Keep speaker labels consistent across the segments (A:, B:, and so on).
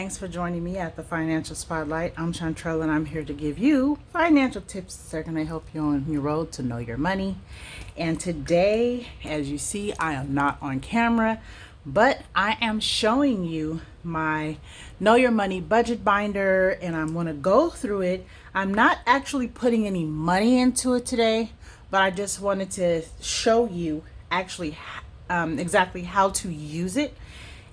A: Thanks for joining me at the Financial Spotlight. I'm Chantrell and I'm here to give you financial tips that are going to help you on your road to know your money. And today, as you see, I am not on camera, but I am showing you my Know Your Money budget binder and I'm going to go through it. I'm not actually putting any money into it today, but I just wanted to show you actually exactly how to use it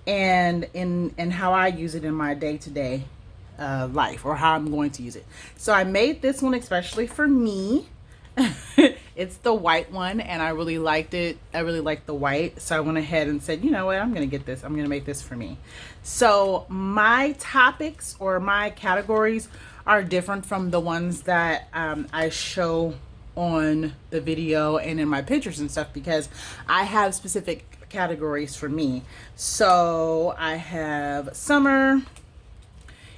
A: and how I use it in my day-to-day life, or how I'm going to use it. So I made this one especially for me. It's the white one and I really liked it. I really liked the white, so I went ahead and said, you know what, I'm gonna get this. I'm gonna make this for me. So my topics or my categories are different from the ones that I show on the video and in my pictures and stuff, because I have specific categories for me. So I have summer,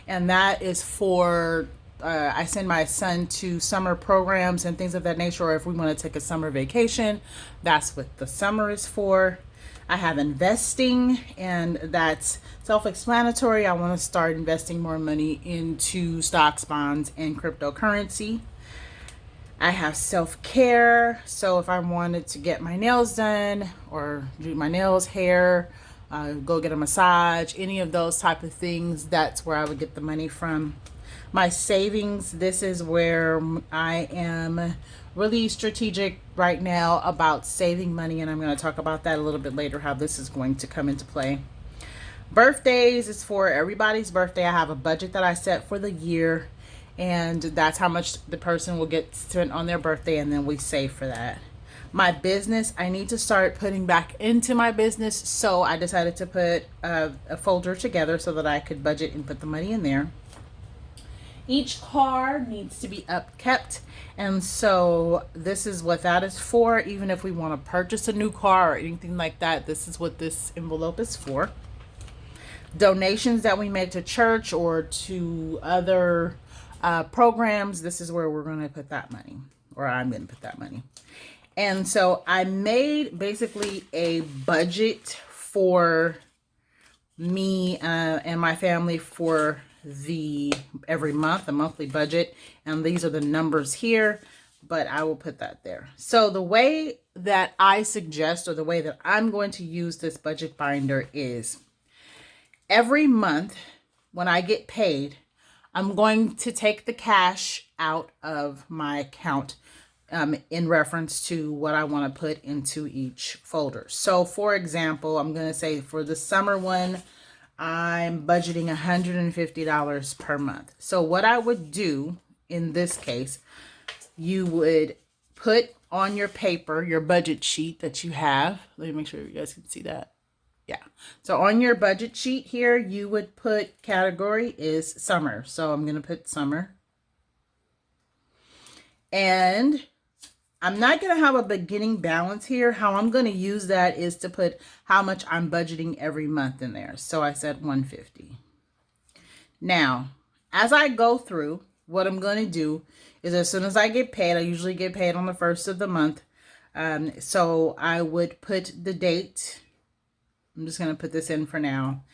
A: and that is for I send my son to summer programs and things of that nature, or if we want to take a summer vacation, that's what the summer is for. I have investing, and that's self-explanatory. I want to start investing more money into stocks, bonds, and cryptocurrency. I have self-care, so if I wanted to get my nails done or do my nails, hair, go get a massage, any of those type of things, that's where I would get the money from. My savings, this is where I am really strategic right now about saving money, and I'm going to talk about that a little bit later, how this is going to come into play. Birthdays is for everybody's birthday. I have a budget that I set for the year, and that's how much the person will get spent on their birthday, and then we save for that. My business, I need to start putting back into my business, so I decided to put a folder together so that I could budget and put the money in there. Each card needs to be upkept, and so this is what that is for. Even if we want to purchase a new car or anything like that, this is what this envelope is for. Donations that we make to church or to other programs, this is where we're going to put that money, or I'm going to put that money. And so I made basically a budget for me and my family for every month, a monthly budget, and these are the numbers here, but I will put that there. So the way that I suggest, or the way that I'm going to use this budget binder, is every month when I get paid, I'm going to take the cash out of my account in reference to what I want to put into each folder. So for example, I'm going to say for the summer one, I'm budgeting $150 per month. So what I would do in this case, you would put on your paper, your budget sheet that you have. Let me make sure you guys can see that. Yeah. So on your budget sheet here, you would put category is summer. So I'm going to put summer. And I'm not going to have a beginning balance here. How I'm going to use that is to put how much I'm budgeting every month in there. So I said 150. Now, as I go through, what I'm going to do is as soon as I get paid, I usually get paid on the first of the month. So I would put the date. I'm just going to put this in for now.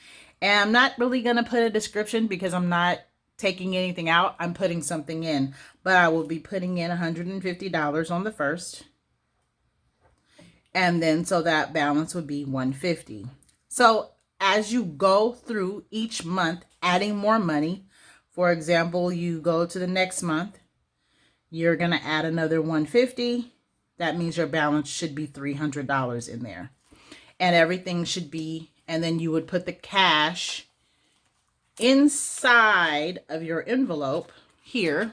A: And I'm not really going to put a description because I'm not taking anything out. I'm putting something in. But I will be putting in $150 on the first. And then so that balance would be $150. So as you go through each month, adding more money, for example, you go to the next month, you're going to add another $150. That means your balance should be $300 in there. And everything should be, and then you would put the cash inside of your envelope here.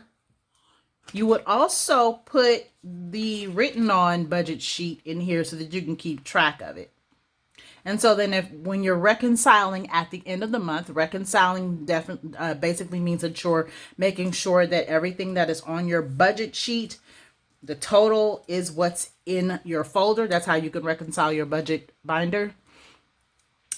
A: You would also put the written on budget sheet in here so that you can keep track of it. And so then when you're reconciling at the end of the month, reconciling basically means that you're making sure that everything that is on your budget sheet, the total is what's in your folder. That's how you can reconcile your budget binder.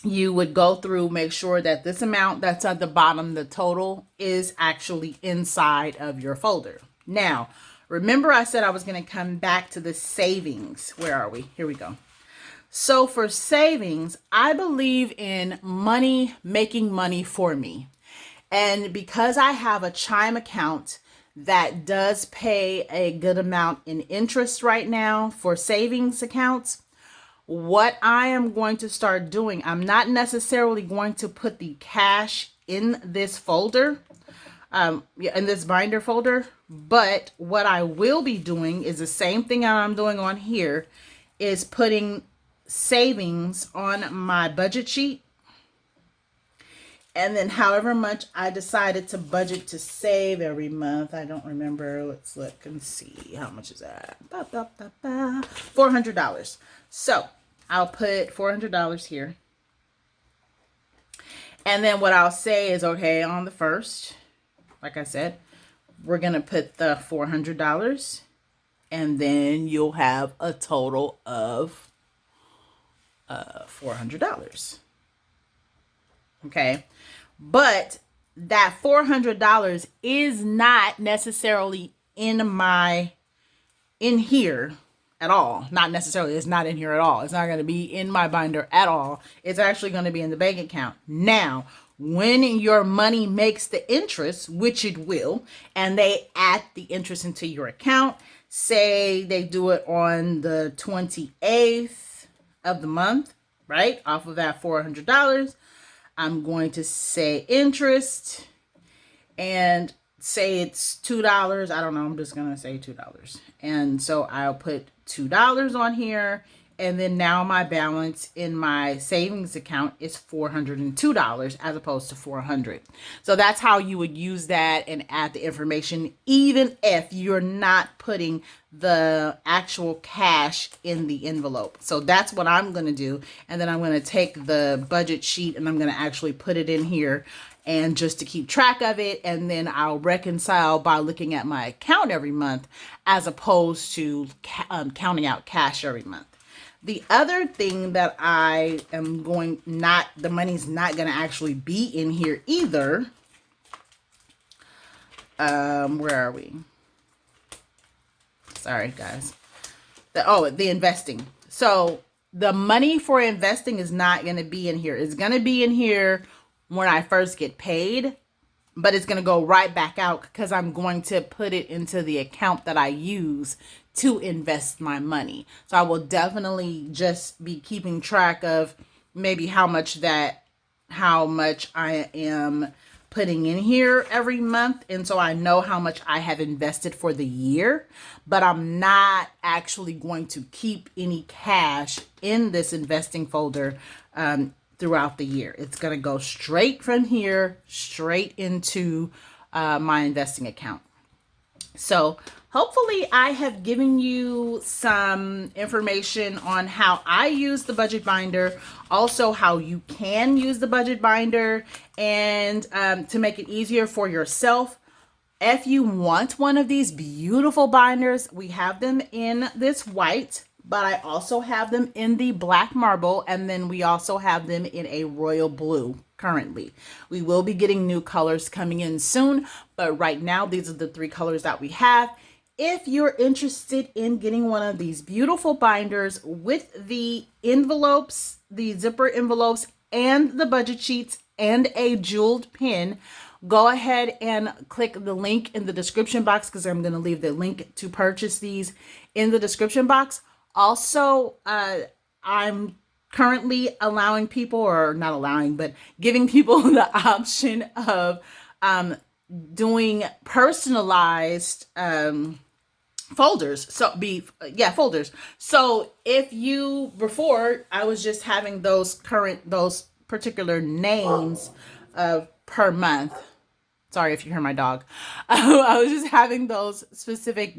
A: You would go through, make sure that this amount that's at the bottom, the total, is actually inside of your folder. Now, remember I said I was going to come back to the savings. Where are we? Here we go. So for savings, I believe in money making money for me. And because I have a Chime account that does pay a good amount in interest right now for savings accounts, what I am going to start doing, I'm not necessarily going to put the cash in this folder, in this binder folder, but what I will be doing is the same thing I'm doing on here, is putting savings on my budget sheet. And then however much I decided to budget to save every month, I don't remember. Let's look and see. How much is that? $400. So I'll put $400 here. And then what I'll say is, okay, on the first, like I said, we're going to put the $400. And then you'll have a total of $400. Okay. But that $400 is not necessarily in here at all. Not necessarily. It's not in here at all. It's not going to be in my binder at all. It's actually going to be in the bank account. Now, when your money makes the interest, which it will, and they add the interest into your account, say they do it on the 28th of the month, right? Off of that $400, I'm going to say interest and say it's $2. I don't know. I'm just going to say $2. And so I'll put $2 on here. And then now my balance in my savings account is $402 as opposed to $400. So that's how you would use that and add the information, even if you're not putting the actual cash in the envelope. So that's what I'm going to do. And then I'm going to take the budget sheet and I'm going to actually put it in here, and just to keep track of it. And then I'll reconcile by looking at my account every month as opposed to counting out cash every month. The other thing that I am the money's not going to actually be in here either. Where are we? Sorry, guys. The investing. So the money for investing is not going to be in here. It's going to be in here when I first get paid, but it's going to go right back out because I'm going to put it into the account that I use to invest my money. So I will definitely just be keeping track of maybe how much I am putting in here every month. And so I know how much I have invested for the year, but I'm not actually going to keep any cash in this investing folder throughout the year. It's going to go straight from here, straight into my investing account. So hopefully I have given you some information on how I use the budget binder, also how you can use the budget binder, and to make it easier for yourself. If you want one of these beautiful binders, we have them in this white, but I also have them in the black marble, and then we also have them in a royal blue currently. We will be getting new colors coming in soon, but right now these are the 3 colors that we have. If you're interested in getting one of these beautiful binders with the envelopes, the zipper envelopes, and the budget sheets, and a jeweled pin, go ahead and click the link in the description box, because I'm going to leave the link to purchase these in the description box. Also, I'm currently allowing people, or not allowing, but giving people the option of doing personalized folders. Folders. So if you, before I was just having those particular names per month. Sorry if you hear my dog. I was just having those specific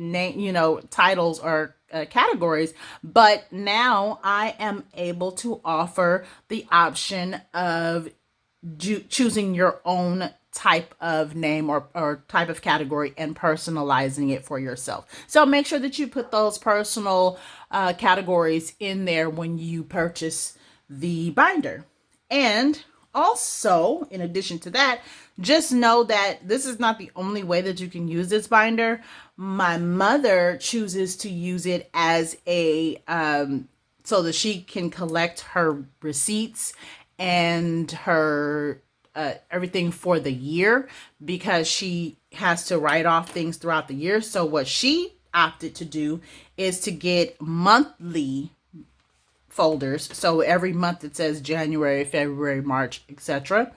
A: titles or categories, but now I am able to offer the option of choosing your own type of name or type of category and personalizing it for yourself. So make sure that you put those personal categories in there when you purchase the binder. And also, in addition to that, just know that this is not the only way that you can use this binder. My mother chooses to use it as a so that she can collect her receipts and her everything for the year because she has to write off things throughout the year. So what she opted to do is to get monthly folders. So every month it says January, February, March, etc.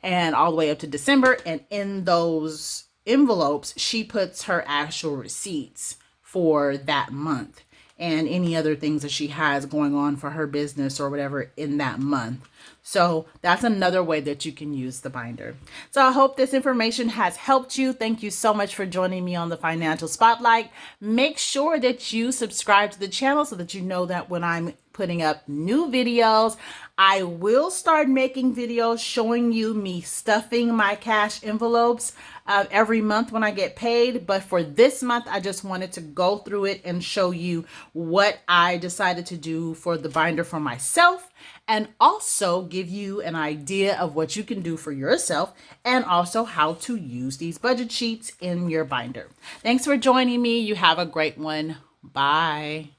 A: and all the way up to December. And in those envelopes, she puts her actual receipts for that month and any other things that she has going on for her business or whatever in that month. So that's another way that you can use the binder. So I hope this information has helped you. Thank you so much for joining me on the Financial Spotlight. Make sure that you subscribe to the channel so that you know that when I'm putting up new videos, I will start making videos showing you me stuffing my cash envelopes every month when I get paid. But for this month, I just wanted to go through it and show you what I decided to do for the binder for myself, and also give you an idea of what you can do for yourself and also how to use these budget sheets in your binder. Thanks for joining me. You have a great one. Bye.